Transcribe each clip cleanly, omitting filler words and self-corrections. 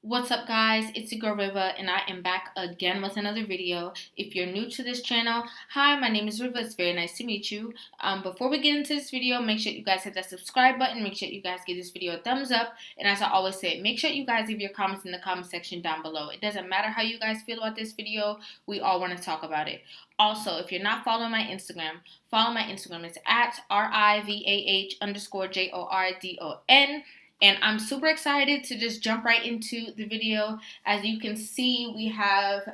What's up, guys? It's your girl Rivah, and I am back again with another video. If you're new to this channel, hi, my name is Rivah. It's very nice to meet you. Before we get into this video, make sure you guys hit that subscribe button. Make sure you guys give this video a thumbs up. And as I always say, make sure you guys leave your comments in the comment section down below. It doesn't matter how you guys feel about this video. We all want to talk about it. Also, if you're not following my Instagram, follow my Instagram. It's at RIVAH_JORDON. And I'm super excited to just jump right into the video. As you can see, we have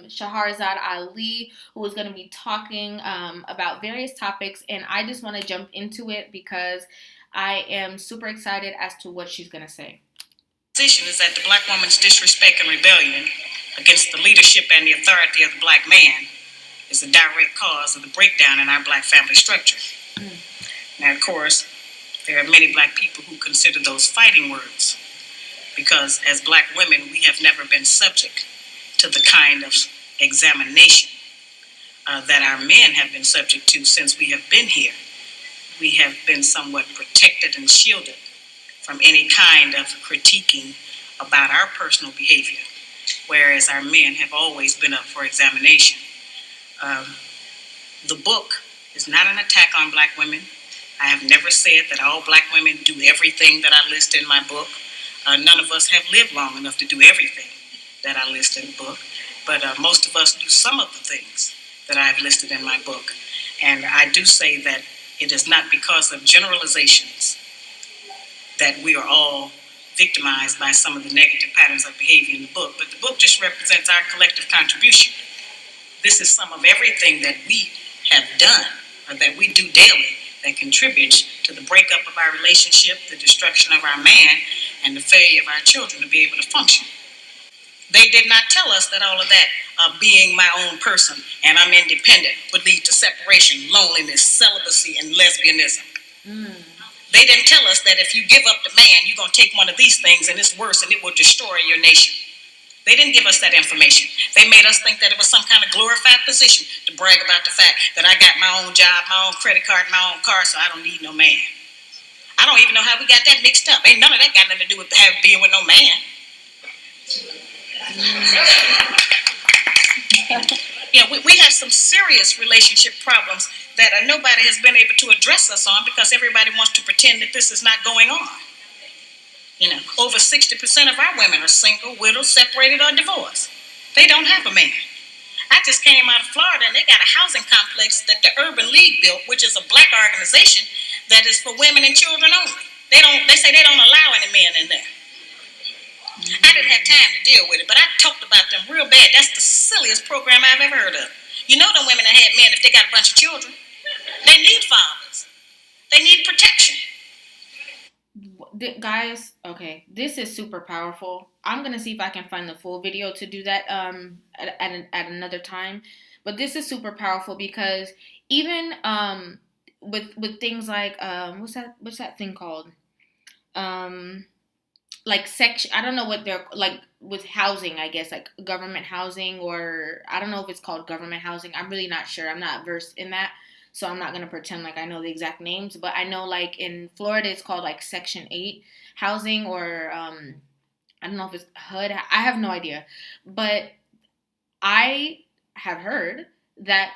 Shahrazad Ali, who is going to be talking about various topics. And I just want to jump into it because I am super excited as to what she's going to say. Position is that the black woman's disrespect and rebellion against the leadership and the authority of the black man is a direct cause of the breakdown in our black family structure. Now, of course, there are many black people who consider those fighting words because as black women, we have never been subject to the kind of examination that our men have been subject to since we have been here. We have been somewhat protected and shielded from any kind of critiquing about our personal behavior, whereas our men have always been up for examination. The book is not an attack on black women. I have never said that all black women do everything that I list in my book. None of us have lived long enough to do everything that I list in the book, but most of us do some of the things that I've listed in my book. And I do say that it is not because of generalizations that we are all victimized by some of the negative patterns of behavior in the book, but the book just represents our collective contribution. This is some of everything that we have done or that we do daily that contributes to the breakup of our relationship, the destruction of our man, and the failure of our children to be able to function. They did not tell us that all of that being my own person and I'm independent would lead to separation, loneliness, celibacy, and lesbianism. They didn't tell us that if you give up the man, you're going to take one of these things and it's worse and it will destroy your nation. They didn't give us that information. They made us think that it was some kind of glorified position to brag about the fact that I got my own job, my own credit card, my own car, so I don't need no man. I don't even know how we got that mixed up. Ain't none of that got nothing to do with being with no man. We have some serious relationship problems that nobody has been able to address us on because everybody wants to pretend that this is not going on. Over 60% of our women are single, widowed, separated, or divorced. They don't have a man. I just came out of Florida and they got a housing complex that the Urban League built, which is a black organization that is for women and children only. They say they don't allow any men in there. I didn't have time to deal with it, but I talked about them real bad. That's the silliest program I've ever heard of. You know them women that had men if they got a bunch of children. They need fathers. They need protection. Guys, okay, this is super powerful. I'm gonna see if I can find the full video to do that at another time. But this is super powerful because even with things like what's that thing called, like section, I don't know what they're like with housing, I guess, like government housing, or I don't know if it's called government housing. I'm really not sure. I'm not versed in that. So I'm not going to pretend like I know the exact names, but I know like in Florida it's called like Section 8 housing, or I don't know if it's HUD. I have no idea. But I have heard that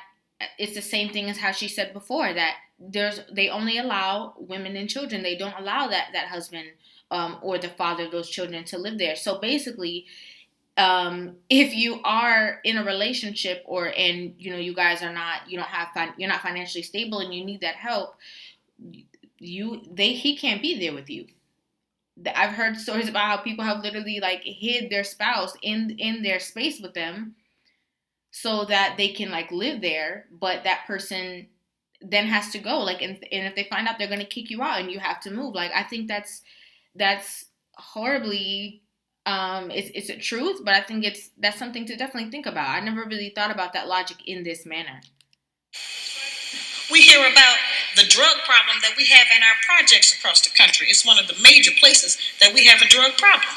it's the same thing as how she said before, that they only allow women and children. They don't allow that husband or the father of those children to live there. So basically, if you are in a relationship and you guys are not, you're not financially stable and you need that help, he can't be there with you. I've heard stories about how people have literally like hid their spouse in their space with them so that they can like live there, but that person then has to go, like, and if they find out, they're going to kick you out and you have to move. Like, I think that's horribly, it's a truth, but I think that's something to definitely think about. I never really thought about that logic in this manner. We hear about the drug problem that we have in our projects across the country. It's one of the major places that we have a drug problem.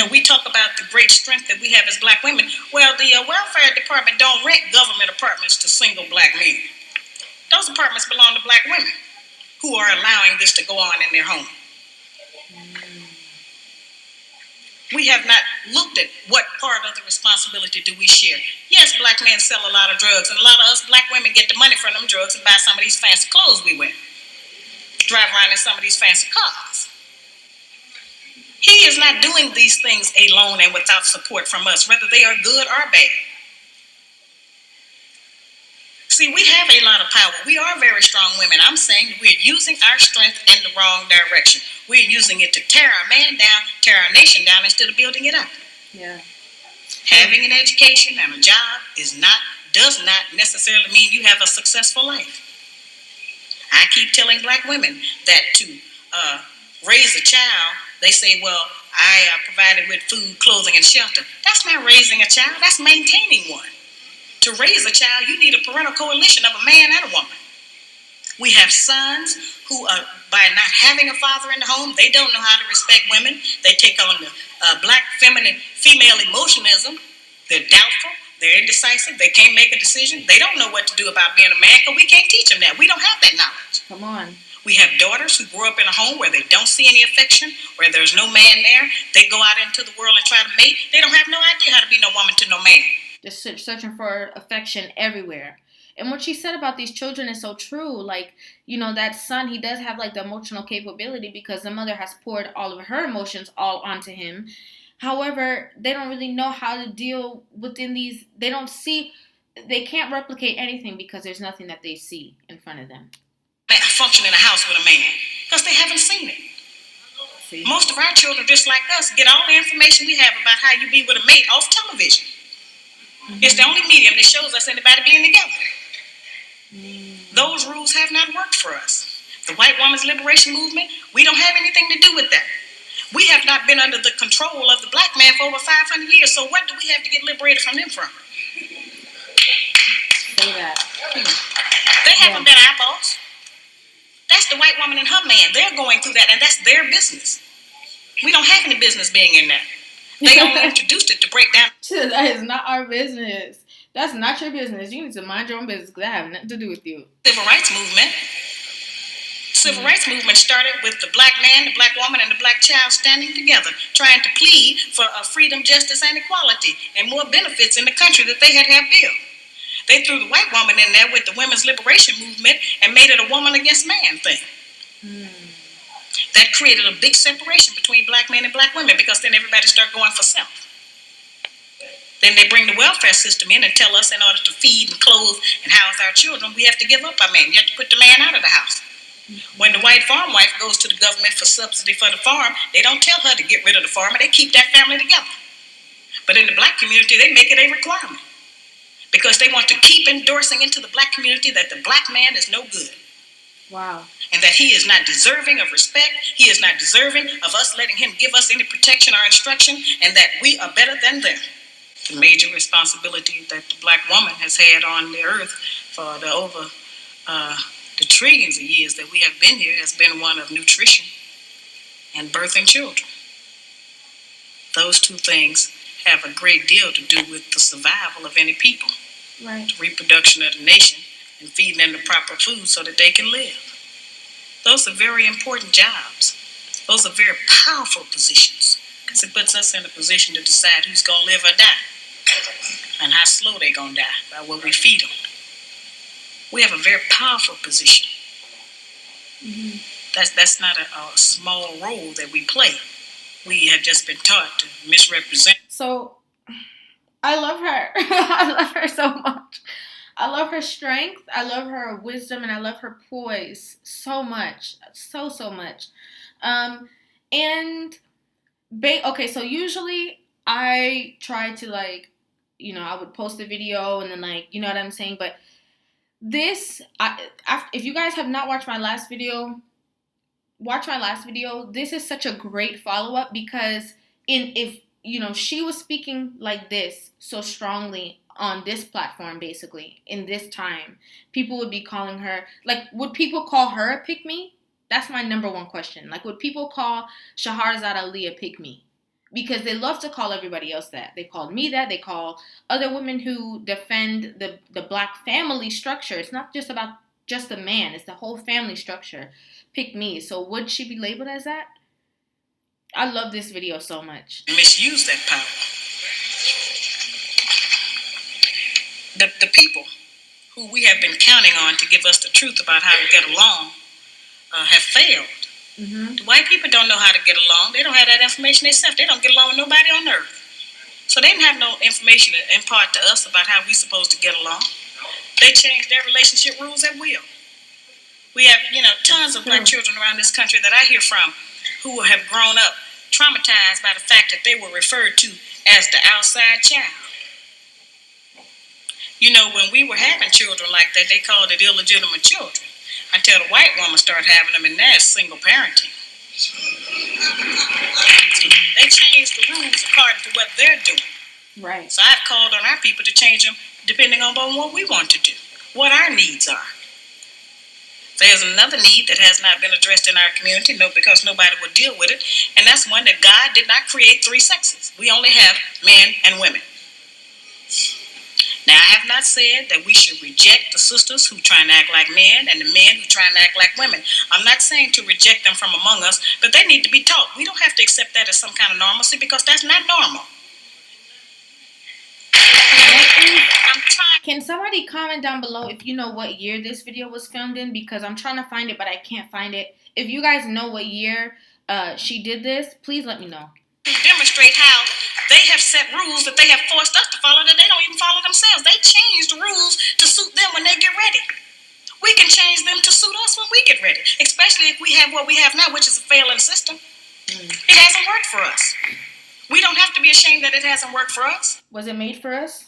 We talk about the great strength that we have as black women. Well, the welfare department don't rent government apartments to single black men. Those apartments belong to black women who are allowing this to go on in their home. We have not looked at what part of the responsibility do we share. Yes, black men sell a lot of drugs, and a lot of us black women get the money from them drugs and buy some of these fancy clothes we wear, drive around in some of these fancy cars. He is not doing these things alone and without support from us, whether they are good or bad. See, we have a lot of power. We are very strong women. I'm saying we're using our strength in the wrong direction. We're using it to tear our man down, tear our nation down instead of building it up. Yeah. Having an education and a job does not necessarily mean you have a successful life. I keep telling black women that to raise a child, they say, well, I provided with food, clothing, and shelter. That's not raising a child. That's maintaining one. To raise a child, you need a parental coalition of a man and a woman. We have sons who, by not having a father in the home, they don't know how to respect women. They take on the black feminine female emotionalism. They're doubtful. They're indecisive. They can't make a decision. They don't know what to do about being a man because we can't teach them that. We don't have that knowledge. Come on. We have daughters who grow up in a home where they don't see any affection, where there's no man there. They go out into the world and try to mate. They don't have no idea how to be no woman to no man. Just searching for affection everywhere. And what she said about these children is so true. Like, you know, that son, he does have like the emotional capability because the mother has poured all of her emotions all onto him. However, they don't really know how to deal within these. They can't replicate anything because there's nothing that they see in front of them. Function in a house with a man because they haven't seen it. See? Most of our children, just like us, get all the information we have about how you be with a mate off television. Mm-hmm. It's the only medium that shows us anybody being together. Mm-hmm. Those rules have not worked for us. The white woman's liberation movement, we don't have anything to do with that. We have not been under the control of the black man for over 500 years, so what do we have to get liberated from them from? Say that. They haven't been our boss. That's the white woman and her man. They're going through that, and that's their business. We don't have any business being in that. They only introduced it to break down. That is not our business. That's not your business. You need to mind your own business because that has nothing to do with you. Civil rights movement started with the black man, the black woman, and the black child standing together, trying to plead for freedom, justice, and equality, and more benefits in the country that they had built. They threw the white woman in there with the women's liberation movement and made it a woman against man thing. That created a big separation between black men and black women because then everybody started going for self. Then they bring the welfare system in and tell us in order to feed and clothe and house our children, we have to give up our man. You have to put the man out of the house. When the white farm wife goes to the government for subsidy for the farm, they don't tell her to get rid of the farmer. They keep that family together. But in the black community, they make it a requirement because they want to keep endorsing into the black community that the black man is no good. Wow. And that he is not deserving of respect. He is not deserving of us letting him give us any protection or instruction, and that we are better than them. The major responsibility that the black woman has had on the earth for the trillions of years that we have been here has been one of nutrition and birthing children. Those two things have a great deal to do with the survival of any people. Right. The reproduction of the nation and feeding them the proper food so that they can live. Those are very important jobs. Those are very powerful positions because it puts us in a position to decide who's going to live or die and how slow they're going to die by what we feed them. We have a very powerful position. Mm-hmm. That's not a small role that we play. We have just been taught to misrepresent. So, I love her. I love her so much. I love her strength. I love her wisdom, and I love her poise so much, so much. Okay. So usually I try to I would post a video and then you know what I'm saying. But this, if you guys have not watched my last video, watch my last video. This is such a great follow up because if she was speaking like this so strongly on this platform, basically, in this time, people would be calling her, would people call her a pick-me? That's my number one question. Would people call Shahrazad Ali a pick-me? Because they love to call everybody else that. They called me that. They call other women who defend the black family structure. It's not just about just the man. It's the whole family structure. Pick-me. So would she be labeled as that? I love this video so much. Misuse that power. The people who we have been counting on to give us the truth about how to get along have failed. Mm-hmm. The white people don't know how to get along. They don't have that information themselves. They don't get along with nobody on earth. So they didn't have no information to impart to us about how we're supposed to get along. They changed their relationship rules at will. We have, tons of black children around this country that I hear from who have grown up traumatized by the fact that they were referred to as the outside child. When we were having children like that, they called it illegitimate children until the white woman started having them, and that's single parenting. They changed the rules according to what they're doing. Right. So I've called on our people to change them depending on what we want to do, what our needs are. There's another need that has not been addressed in our community, because nobody will deal with it, and that's one that God did not create three sexes. We only have men and women. Now, I have not said that we should reject the sisters who try and act like men and the men who try and act like women. I'm not saying to reject them from among us, but they need to be taught. We don't have to accept that as some kind of normalcy, because that's not normal. Can somebody comment down below if you know what year this video was filmed in? Because I'm trying to find it, but I can't find it. If you guys know what year she did this, please let me know. To demonstrate how they have set rules that they have forced us to follow that they don't even follow themselves. They change the rules to suit them when they get ready. We can change them to suit us when we get ready, especially if we have what we have now, which is a failing system. It hasn't worked for us. We don't have to be ashamed that it hasn't worked for us. Was it made for us?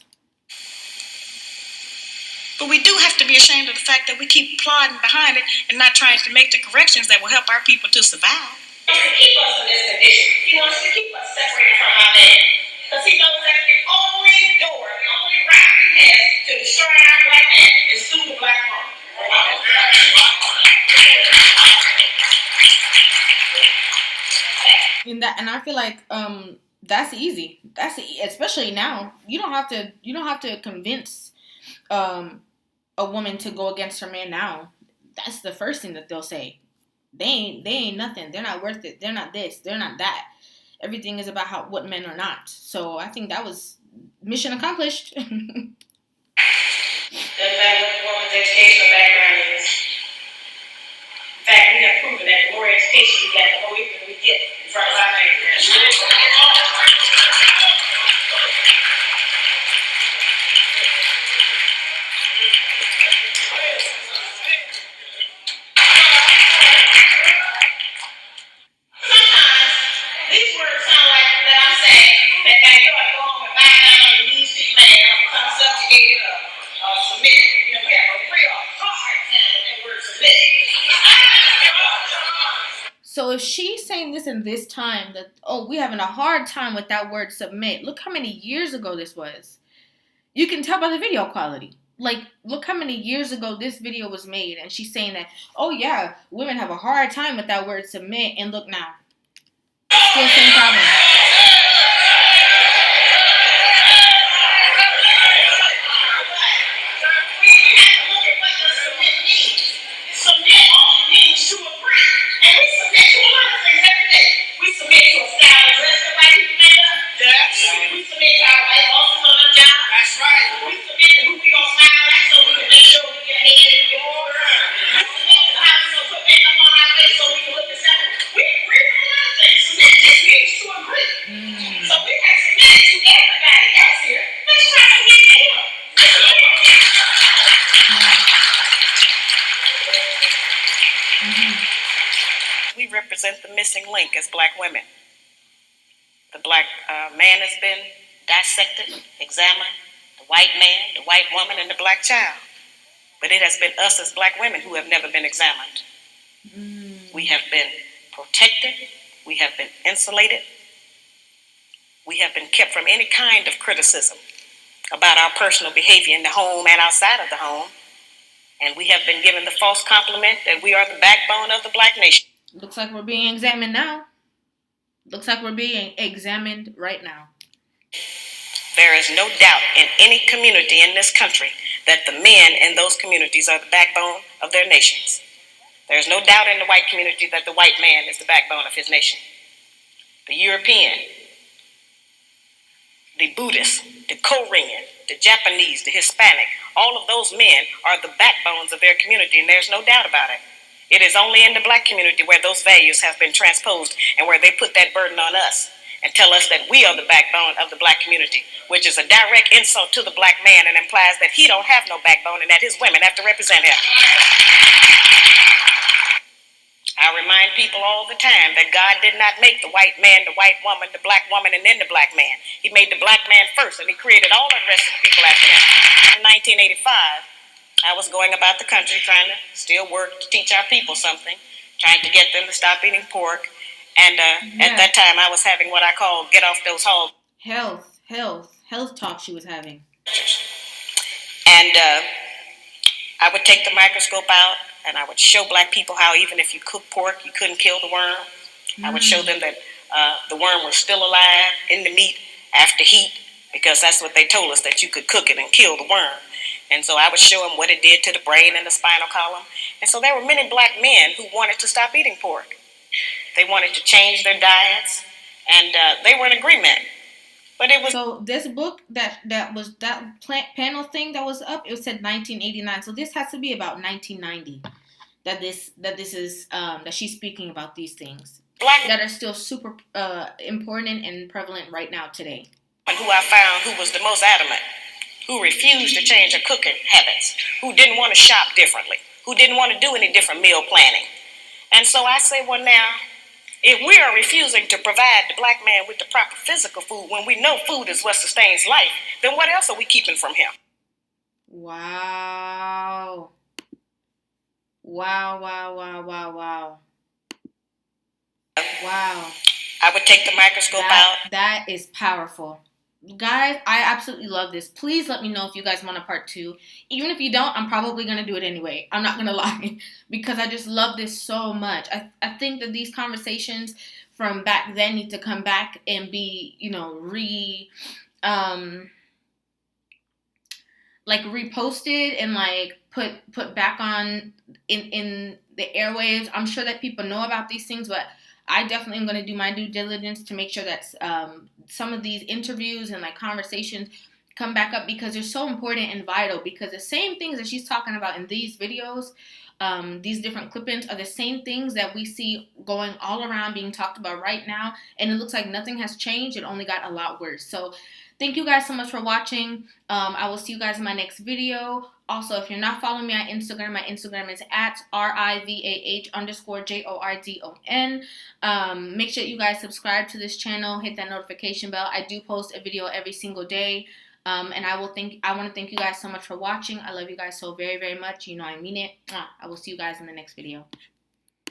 But we do have to be ashamed of the fact that we keep plodding behind it and not trying to make the corrections that will help our people to survive. He wants to keep us in this condition. He wants to keep us separated from our man. Because he knows that the only door, the only route he has to destroy our black man is through the black woman. And I feel like that's easy. Especially now. You don't have to convince a woman to go against her man now. That's the first thing that they'll say. They ain't nothing. They're not worth it. They're not this. They're not that. Everything is about what men are not. So I think that was mission accomplished. Doesn't matter what the woman's educational background is. In fact, we have proven that the more education we get, the more ignorant we get in front of our neighbors. So if she's saying this in this time, that, we're having a hard time with that word submit. Look how many years ago this was. You can tell by the video quality. Like, look how many years ago this video was made. And she's saying that, yeah, women have a hard time with that word submit. And look now. Still same problem. We represent the missing link as black women. The black man has been dissected, examined, the white man, the white woman, and the black child. But it has been us as black women who have never been examined. We have been protected. We have been insulated. We have been kept from any kind of criticism about our personal behavior in the home and outside of the home. And we have been given the false compliment that we are the backbone of the black nation. Looks like we're being examined now. Looks like we're being examined right now. There is no doubt in any community in this country that the men in those communities are the backbone of their nations. There is no doubt in the white community that the white man is the backbone of his nation. the European, the Buddhist, the Korean, the Japanese, the Hispanic, all of those men are the backbones of their community, and there's no doubt about it. It is only in the black community where those values have been transposed and where they put that burden on us and tell us that we are the backbone of the black community, which is a direct insult to the black man and implies that he don't have no backbone and that his women have to represent him. I remind people all the time that God did not make the white man, the white woman, the black woman, and then the black man. He made the black man first, and he created all the rest of the people after him. In 1985, I was going about the country trying to still work to teach our people something, trying to get them to stop eating pork. And at that time, I was having what I call get off those hogs. Health talk she was having. And I would take the microscope out and I would show black people how even if you cook pork, you couldn't kill the worm. I would show them that the worm was still alive in the meat after heat, because that's what they told us, that you could cook it and kill the worm. And so I would show them what it did to the brain and the spinal column. And so there were many black men who wanted to stop eating pork. They wanted to change their diets, and they were in agreement. But it was so this book that was that panel thing that was up. It said 1989. So this has to be about 1990. That this is that she's speaking about these things that are still super important and prevalent right now today. Who I found who was the most adamant, who refused to change her cooking habits, who didn't want to shop differently, who didn't want to do any different meal planning. And so I say, well, now, if we are refusing to provide the black man with the proper physical food when we know food is what sustains life, then what else are we keeping from him? Wow. Wow. I would take the microscope out. That is powerful. Guys, I absolutely love this. Please let me know if you guys want a part 2. Even if you don't, I'm probably going to do it anyway. I'm not going to lie. Because I just love this so much. I think that these conversations from back then need to come back and be, reposted and put back on in the airwaves. I'm sure that people know about these things, but I definitely am going to do my due diligence to make sure that some of these interviews and conversations come back up, because they're so important and vital, because the same things that she's talking about in these videos, these different clip-ins, are the same things that we see going all around being talked about right now, and it looks like nothing has changed. It only got a lot worse. So thank you guys so much for watching. I will see you guys in my next video. Also, if you're not following me on Instagram, my Instagram is at RIVAH_JORDON. Make sure you guys subscribe to this channel. Hit that notification bell. I do post a video every single day. And I want to thank you guys so much for watching. I love you guys so very, very much. You know I mean it. I will see you guys in the next video.